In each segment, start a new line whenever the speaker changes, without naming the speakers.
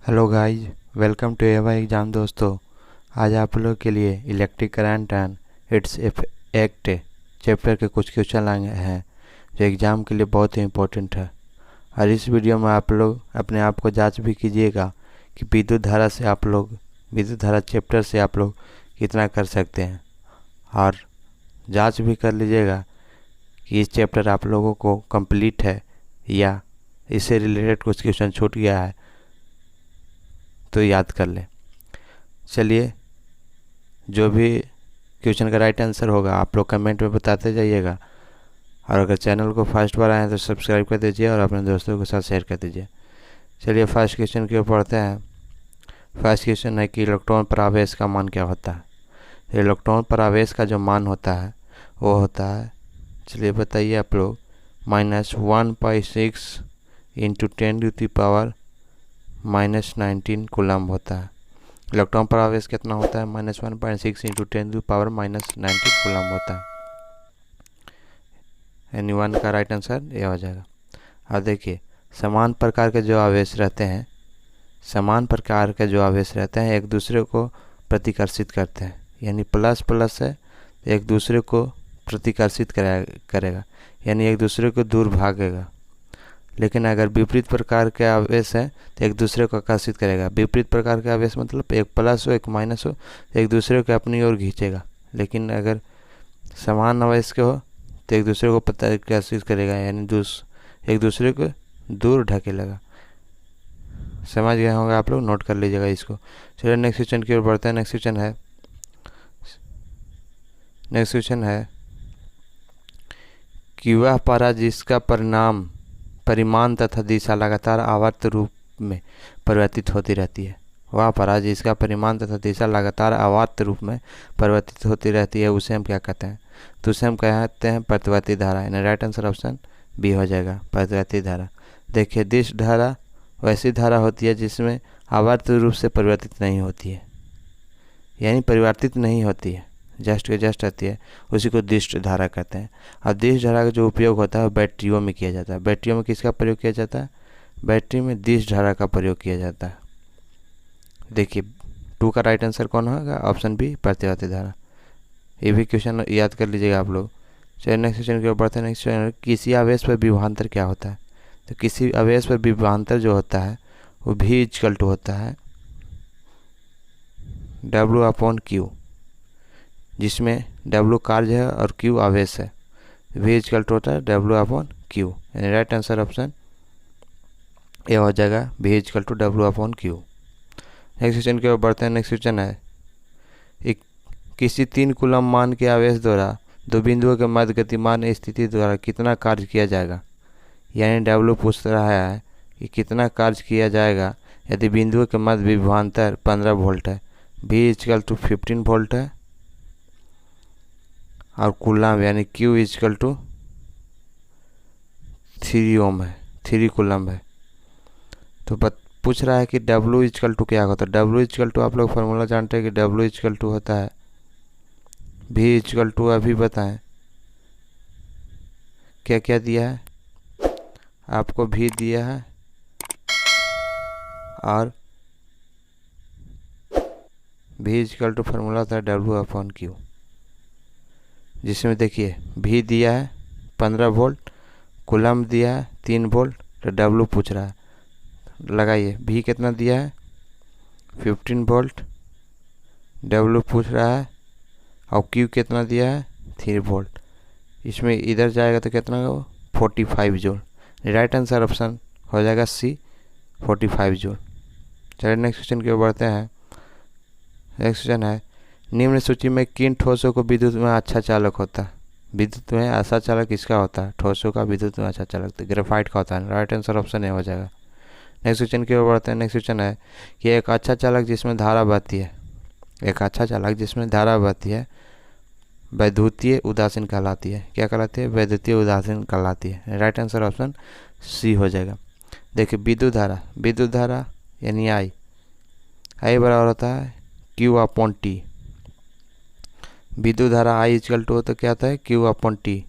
Hello guys, welcome to एवा exam. दोस्तों, आज आप लोग के लिए electric current and it's act chapter के कुछ क्वेश्चन लाए हैं जो एग्ज़ाम के लिए बहुत ही इम्पोर्टेंट है। और इस वीडियो में आप लोग अपने आप को जांच भी कीजिएगा कि विद्युत धारा चैप्टर से आप लोग कितना कर सकते हैं, और जांच भी कर लीजिएगा कि इस चैप्टर आप लोगों को कंप्लीट है या इससे रिलेटेड कुछ क्वेश्चन छूट गया है तो याद कर लें। चलिए, जो भी क्वेश्चन का राइट आंसर होगा आप लोग कमेंट में बताते जाइएगा, और अगर चैनल को फर्स्ट बार आए हैं तो सब्सक्राइब कर दीजिए और अपने दोस्तों के साथ शेयर कर दीजिए। चलिए फर्स्ट क्वेश्चन की ओर पढ़ते हैं। फर्स्ट क्वेश्चन है कि इलेक्ट्रॉन पर आवेश का मान क्या होता है। इलेक्ट्रॉन पर आवेश का जो मान होता है वो होता है, चलिए बताइए आप लोग, -1/6 × 10⁻⁻19 कूलम्ब होता है। इलेक्ट्रॉन पर आवेश कितना होता है? -1/6 × 10⁻⁻19 कूलम्ब होता है। यानी 1 का राइट आंसर ये हो जाएगा। अब देखिए, समान प्रकार के जो आवेश रहते हैं एक दूसरे को प्रतिकर्षित करते हैं। यानी प्लस प्लस है एक दूसरे को प्रतिकर्षित करेगा, यानी एक दूसरे को दूर भागेगा। लेकिन अगर विपरीत प्रकार के आवेश हैं तो एक दूसरे को आकर्षित करेगा। विपरीत प्रकार के आवेश मतलब एक प्लस हो एक माइनस हो तो एक दूसरे को अपनी ओर खींचेगा। लेकिन अगर समान आवेश के हो तो एक दूसरे को प्रतिकर्षित करेगा, यानी एक दूसरे को दूर ढकेलेगा। समझ गए होंगे आप लोग, नोट कर लीजिएगा इसको। चलिए नेक्स्ट क्वेश्चन की ओर बढ़ते हैं। नेक्स्ट क्वेश्चन है कि वह पारा जिसका परिमाण तथा दिशा लगातार आवर्त रूप में परिवर्तित होती रहती है। वह पारा जिसका परिमाण तथा दिशा लगातार आवर्त रूप में परिवर्तित होती रहती है उसे हम क्या कहते हैं? तो उसे हम कहते हैं प्रतिवर्ती धारा। यानी राइट आंसर ऑप्शन बी हो जाएगा, प्रतिवर्ती धारा। देखिए, दिश धारा वैसी धारा होती है जिसमें आवर्त रूप से परिवर्तित नहीं होती है, यानी परिवर्तित नहीं होती है, जस्ट के जस्ट आती है, उसी को दिष्ट धारा कहते हैं। और दिष्ट धारा का जो उपयोग होता है वो बैटरियों में किया जाता है। बैटरियों में किसका प्रयोग किया जाता है? बैटरी में दिष्ट धारा का प्रयोग किया जाता है। देखिए 2 का राइट आंसर कौन होगा? ऑप्शन बी, प्रतिवर्ती धारा। ये भी क्वेश्चन याद कर लीजिएगा आप लोग। चलिए नेक्स्ट क्वेश्चन की ओर बढ़ते हैं। नेक्स्ट क्वेश्चन, किसी आवेश पर विभवांतर क्या होता है? तो किसी आवेश पर विभवांतर जो होता है वो V होता है W/Q, जिसमें W कार्य है और Q आवेश है। V होता है W/Q, यानी राइट आंसर ऑप्शन ये हो जाएगा, V W/Q। नेक्स्ट क्वेश्चन की ओर बढ़ते हैं। नेक्स्ट क्वेश्चन है, किसी 3 कूलम्ब मान के आवेश द्वारा दो बिंदुओं के मध्य गतिमान स्थिति द्वारा कितना कार्य किया जाएगा? यानी W पूछ रहा है कि कितना कार्य किया जाएगा यदि बिंदुओं के मध्य विभवांतर 15 वोल्ट है, V 15 वोल्ट है, और कूलम्ब यानी Q 3 ओम है, 3 कूलम्ब है। तो पूछ रहा है कि W क्या होता है? W आप लोग फार्मूला जानते हैं कि W होता है V अभी बताएं क्या क्या दिया है आपको? V दिया है और V फार्मूला होता है W/Q, जिसमें देखिए V दिया है 15 वोल्ट, कूलम्ब दिया है 3 वोल्ट, तो W पूछ रहा है। लगाइए, V कितना दिया है? 15 वोल्ट, W पूछ रहा है, और Q कितना दिया है? 3 वोल्ट। इसमें इधर जाएगा तो कितना होगा? 45 जूल। राइट आंसर ऑप्शन हो जाएगा सी, 45 जूल। चलिए नेक्स्ट क्वेश्चन की ओर बढ़ते हैं। नेक्स्ट क्वेश्चन है, निम्न सूची में किन ठोसों को विद्युत में अच्छा चालक होता है? विद्युत में अच्छा चालक किसका होता है? ठोसों का विद्युत में अच्छा चालक तो ग्रेफाइट का होता है। राइट आंसर ऑप्शन ए हो जाएगा। नेक्स्ट क्वेश्चन की ओर बढ़ते हैं। नेक्स्ट क्वेश्चन है कि एक अच्छा चालक जिसमें धारा बहती है वैद्युतीय उदासीन कहलाती है। क्या कहलाती है? वैद्युतीय उदासीन कहलाती है। राइट आंसर ऑप्शन सी हो जाएगा। देखिए, विद्युत धारा यानी I बराबर होता है Q/T। विद्युत धारा I हो तो क्या होता है? Q/T।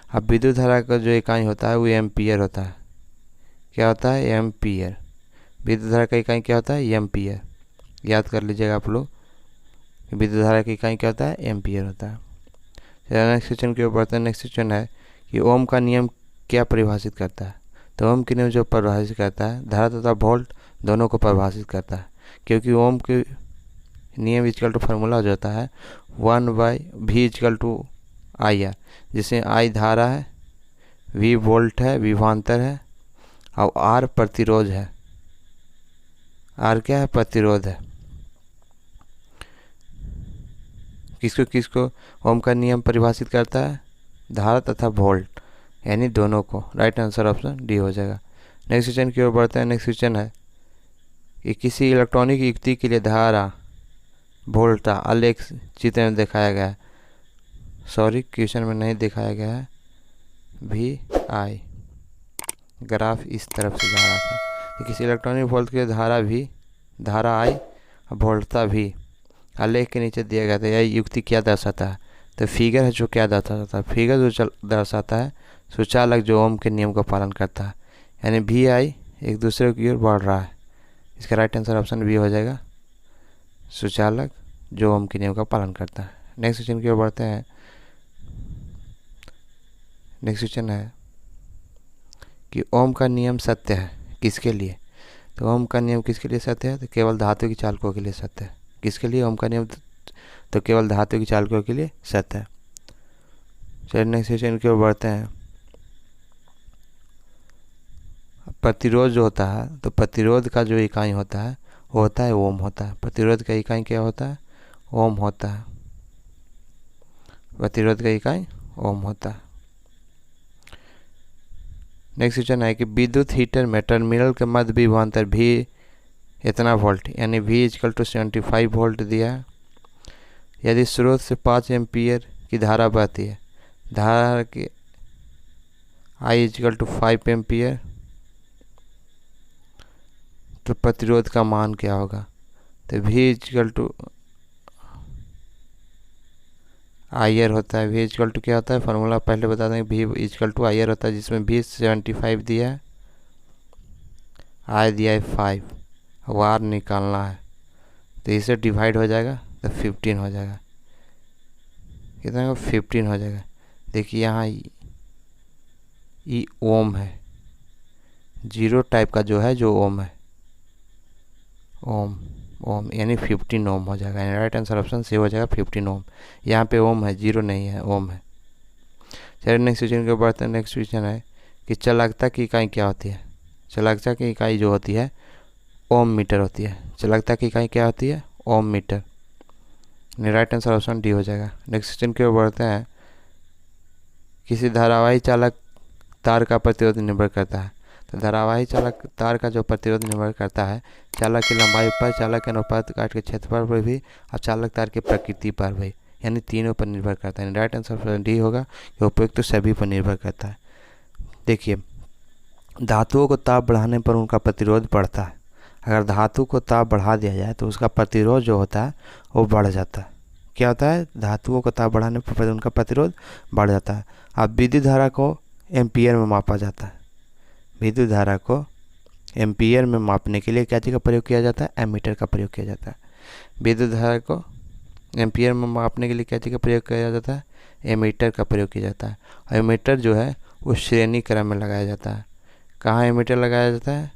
अब विद्युत धारा का जो इकाई होता है वो एम्पियर होता है। क्या होता है? एम्पियर। विद्युत धारा का इकाई क्या होता है? एम्पियर। याद कर लीजिएगा आप लोग, विद्युत धारा की इकाई क्या होता है? एम्पियर होता है। चलिए नेक्स्ट क्वेश्चन की ओर बढ़ते हैं। नेक्स्ट क्वेश्चन है कि ओम का नियम क्या परिभाषित करता है? तो ओम के नियम जो परिभाषित करता है, धारा तथा वोल्ट दोनों को परिभाषित करता है, क्योंकि ओम के नियम इजकल टू फार्मूला जो होता है 1/v इजकल टू IR, जिसमें I धारा है, V वोल्ट है, विभवांतर है, और R प्रतिरोध है। R क्या है? प्रतिरोध है। किसको किसको ओम का नियम परिभाषित करता है? धारा तथा वोल्ट, यानी दोनों को। राइट आंसर ऑप्शन डी हो जाएगा। नेक्स्ट क्वेश्चन की ओर बढ़ते हैं। नेक्स्ट क्वेश्चन है कि किसी इलेक्ट्रॉनिक युक्ति के लिए धारा वोल्ट आलेख चित्र में दिखाया गया है। सॉरी, क्वेश्चन में नहीं दिखाया गया है। VI ग्राफ इस तरफ से जा रहा था। तो किसी इलेक्ट्रॉनिक वोल्ट के लिए धारा I वोल्टता V आलेख के नीचे दिया गया था। यह युक्ति क्या दर्शाता है? तो फिगर है जो क्या दर्शाता है? फिगर जो दर्शाता है सुचालक जो ओम के नियम का पालन करता है, यानी VI एक दूसरे की ओर बढ़ रहा है। इसका राइट आंसर ऑप्शन बी हो जाएगा, सुचालक जो ओम के नियम का पालन करता है। नेक्स्ट क्वेश्चन की ओर बढ़ते हैं। नेक्स्ट क्वेश्चन है कि ओम का नियम सत्य है किसके लिए? तो ओम का नियम किसके लिए सत्य है? तो केवल धातु की चालकों के लिए सत्य है। किसके लिए ओम का नियम? तो केवल धातु की चालकों के लिए सत्य है। चलिए नेक्स्ट क्वेश्चन की ओर बढ़ते हैं। प्रतिरोध जो होता है, तो प्रतिरोध का जो इकाई होता है वो होता है ओम होता है। प्रतिरोध का इकाई क्या होता है? ओम होता है। प्रतिरोध का इकाई ओम होता है। नेक्स्ट क्वेश्चन है कि विद्युत हीटर में टर्मिनल के मध्य विभवांतर भी इतना वोल्ट, यानी V इजकल टू 75 वोल्ट दिया है। यदि स्रोत से 5 एम्पियर की धारा बहती है, धारा की I इजकल टू 5 एम्पियर, तो प्रतिरोध का मान क्या होगा? तो V इजकल टू IR होता है। V इजकल टू क्या होता है? फार्मूला पहले बता दें। V इजकल टू IR होता है, जिसमें V 75 दिया है, I दिया है 5, अब R निकालना है, तो इसे डिवाइड हो जाएगा तो 15 हो जाएगा। कितना? 15 हो जाएगा। देखिए यहाँ ये ओम है, जीरो टाइप का जो है, जो ओम है, ओम यानी 15 ओम हो जाएगा। यानी राइट आंसर ऑप्शन सी हो जाएगा 15 ओम। यहाँ पे ओम है, जीरो नहीं है, ओम है। चलिए नेक्स्ट क्वेश्चन के बढ़ते हैं। नेक्स्ट क्वेश्चन है कि चालकता की इकाई क्या होती है? चालकता की इकाई जो होती है ओम मीटर होती है। चालकता की इकाई क्या होती है? Ohm metre. Right answer option D हो जाएगा। नेक्स्ट क्वेश्चन की ओर बढ़ते हैं। किसी धारावाही चालक तार का प्रतिरोध निर्भर करता है। तो धारावाही चालक तार का जो प्रतिरोध निर्भर करता है चालक की लंबाई पर, चालक के अनुपात काट के क्षेत्रफल पर भी, और चालक तार की प्रकृति पर भी, यानी तीनों पर निर्भर करता है। राइट आंसर डी होगा कि उपयुक्त तो सभी पर निर्भर करता है। देखिए, धातुओं को ताप बढ़ाने पर उनका प्रतिरोध बढ़ता है। अगर धातु को ताप बढ़ा दिया जाए तो उसका प्रतिरोध जो होता है वो बढ़ जाता है। क्या होता है? धातुओं को ताप बढ़ाने पर उनका प्रतिरोध बढ़ जाता है। अब विद्युत धारा को एम्पियर में मापा जाता है। विद्युत धारा को एम्पियर में मापने के लिए क्या चीज़ का प्रयोग किया जाता है? एमीटर का प्रयोग किया जाता है। विद्युत धारा को एम्पियर में मापने के लिए क्या चीज़ का प्रयोग किया जाता है? एमीटर का प्रयोग किया जाता है। और एमीटर जो है वो श्रेणी क्रम में लगाया जाता है। कहाँ एमीटर लगाया जाता है?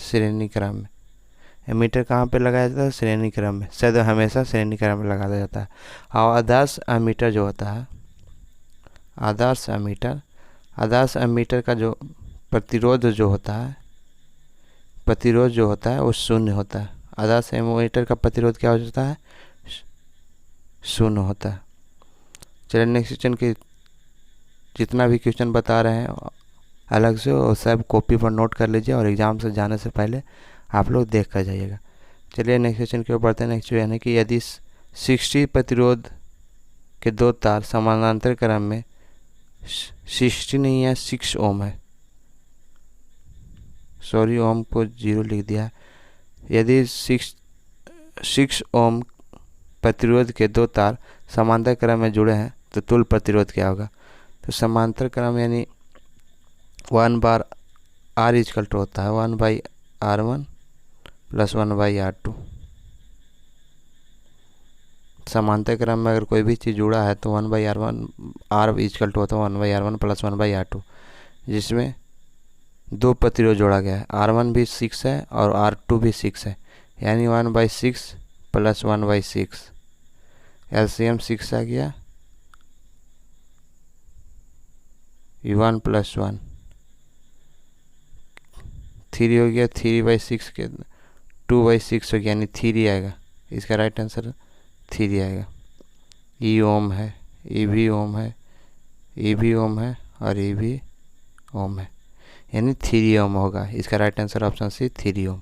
श्रेणी क्रम में। एमीटर कहाँ पे लगाया जाता है? श्रेणी क्रम में। सदैव हमेशा श्रेणी क्रम में लगाया जाता है। और आदर्श एमीटर जो होता है, आदर्श एमीटर का जो प्रतिरोध जो होता है वो शून्य होता है। आदर्श एमीटर का प्रतिरोध क्या होता है? शून्य होता है। चलिए नेक्स्ट क्वेश्चन के जितना भी क्वेश्चन बता रहे हैं अलग से वो सब कॉपी पर नोट कर लीजिए और एग्ज़ाम से जाने से पहले आप लोग देख कर जाइएगा। चलिए नेक्स्ट क्वेश्चन की ओर बढ़ते हैं। नेक्स्ट यानी कि यदि 60 प्रतिरोध के दो तार समानांतर क्रम में 60 नहीं है, 6 ओम है, सॉरी ओम को 0 लिख दिया। यदि 6 ओम प्रतिरोध के दो तार समांतर क्रम में जुड़े हैं तो तुल्य प्रतिरोध क्या होगा? तो समांतर क्रम यानी 1 बार R इजकल टू होता है 1/R1 प्लस 1/R2। समांतर क्रम में अगर कोई भी चीज़ जुड़ा है तो 1/R1 R इक्वल टू होता है 1/R1 प्लस 1/R2, जिसमें दो प्रतिरोध जोड़ा गया है, R1 भी 6 है और R2 भी 6 है, यानी 1/6 प्लस 1/6, LCM 6 आ गया, 1 प्लस 1 3 हो गया, 3/6 के 2/6 हो गया, यानी 3 आएगा। इसका राइट आंसर 3 आएगा। ई ओम है, ई भी ओम है, ई भी ओम है और ई भी ओम है, यानी 3 ओम होगा। इसका राइट आंसर ऑप्शन सी 3 ओम।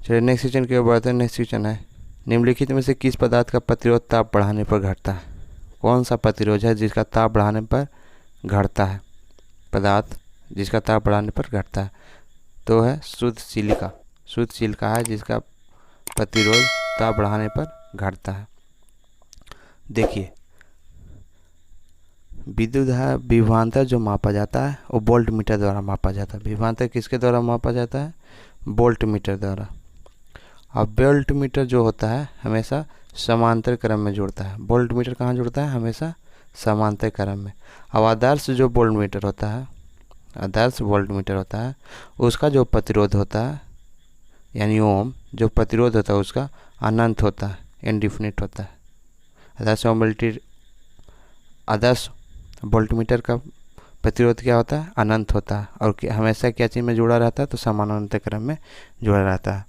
चलिए नेक्स्ट क्वेश्चन की ओर बढ़ते हैं। नेक्स्ट क्वेश्चन है, निम्नलिखित में से किस पदार्थ का प्रतिरोध ताप बढ़ाने पर घटता है? कौन सा प्रतिरोध है जिसका ताप बढ़ाने पर घटता है? पदार्थ जिसका ताप बढ़ाने पर घटता है तो है शुद्ध सिलिका। शुद्ध सिलिका है जिसका प्रतिरोध ताप बढ़ाने पर घटता है। देखिए, विद्युत विभवांतर जो मापा जाता है वो वोल्ट मीटर द्वारा मापा जाता है। विभवांतर किसके द्वारा मापा जाता है? वोल्ट मीटर द्वारा। अब वोल्ट मीटर जो होता है हमेशा समांतर क्रम में जुड़ता है। वोल्ट मीटर कहाँ जुड़ता है? हमेशा समांतर क्रम में। अब आदर्श जो वोल्ट मीटर होता है, आदर्श वोल्ट मीटर होता है, उसका जो प्रतिरोध होता है यानी ओम, जो प्रतिरोध होता है उसका अनंत होता है, इनडिफिनिट होता है। आदर्श वोल्टमीटर का प्रतिरोध क्या होता है? अनंत होता है और हमेशा क्या चीज़ में जुड़ा रहता है? तो समानांतर क्रम में जुड़ा रहता है।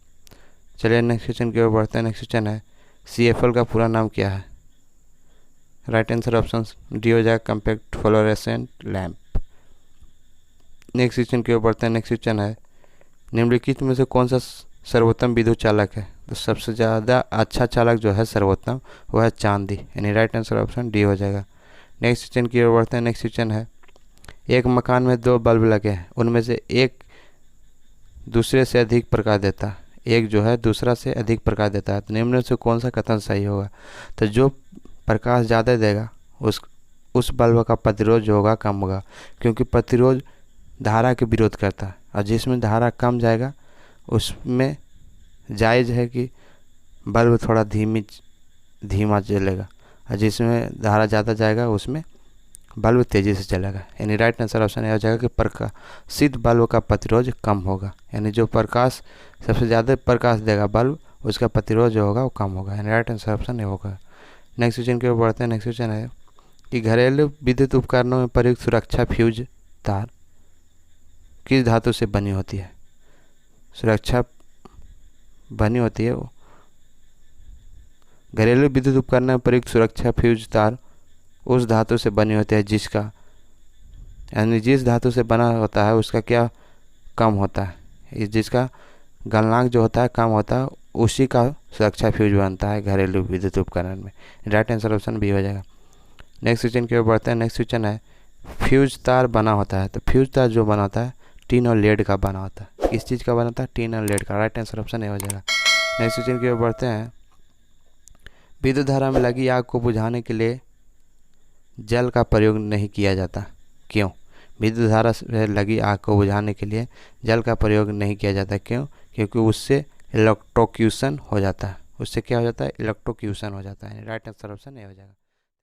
चलिए नेक्स्ट क्वेश्चन की ओर बढ़ते हैं। नेक्स्ट क्वेश्चन है, CFL का पूरा नाम क्या है? राइट आंसर ऑप्शन डी हो जाएगा, compact fluorescent lamp. Next question की ओर बढ़ते हैं। नेक्स्ट क्वेश्चन है, निम्नलिखित में से कौन सा सर्वोत्तम विद्युत चालक है? तो सबसे ज़्यादा अच्छा चालक जो है सर्वोत्तम वो है चांदी, यानी राइट आंसर ऑप्शन डी हो जाएगा। नेक्स्ट क्वेश्चन की ओर बढ़ते हैं। नेक्स्ट क्वेश्चन है, एक मकान में 2 बल्ब लगे हैं, उनमें से एक दूसरे से अधिक प्रकाश देता है, एक जो है दूसरा से अधिक प्रकाश देता है, तो निम्न में से कौन सा कथन सही होगा? तो जो प्रकाश ज़्यादा देगा उस बल्ब का प्रतिरोध जो होगा कम होगा, क्योंकि प्रतिरोध धारा के विरोध करता है, और जिसमें धारा कम जाएगा उसमें जायज़ है कि बल्ब थोड़ा धीमा जलेगा, और जिसमें धारा ज़्यादा जाएगा उसमें बल्ब तेज़ी से जलेगा। यानी राइट आंसर ऑप्शन ये हो जाएगा कि प्रकाशित बल्ब का प्रतिरोध कम होगा, यानी जो प्रकाश सबसे ज़्यादा प्रकाश देगा बल्ब उसका प्रतिरोध जो होगा वो कम होगा, यानी राइट आंसर ऑप्शन ये होगा। नेक्स्ट क्वेश्चन की ओर बढ़ते हैं। नेक्स्ट क्वेश्चन है कि घरेलू विद्युत उपकरणों में प्रयुक्त सुरक्षा फ्यूज तार किस धातु से बनी होती है? सुरक्षा बनी होती है वो घरेलू विद्युत उपकरण में प्रयुक्त सुरक्षा फ्यूज तार उस धातु से बनी होती है जिसका, यानी जिस धातु से बना होता है उसका क्या कम होता है, जिसका गलनांक जो होता है कम होता है, उसी का सुरक्षा फ्यूज बनता है घरेलू विद्युत उपकरण में। राइट आंसर ऑप्शन बी हो जाएगा। नेक्स्ट क्वेश्चन की ओर बढ़ते हैं। नेक्स्ट क्वेश्चन है, फ्यूज तार बना होता है, तो फ्यूज तार जो बना होता है टीन और लेड का बना होता है। किस चीज़ का बना होता है? टीन और लेड का। राइट आंसर ऑप्शन ए हो जाएगा। नेक्स्ट क्वेश्चन की ओर बढ़ते हैं। विद्युत धारा में लगी आग को बुझाने के लिए जल का प्रयोग नहीं किया जाता, क्यों? विद्युत धारा से लगी आग को बुझाने के लिए जल का प्रयोग नहीं किया जाता, क्यों? क्योंकि उससे इलेक्ट्रोक्यूशन हो जाता है। उससे क्या हो जाता है? इलेक्ट्रोक्यूशन हो जाता है। राइट आंसर ऑप्शन ए हो जाएगा।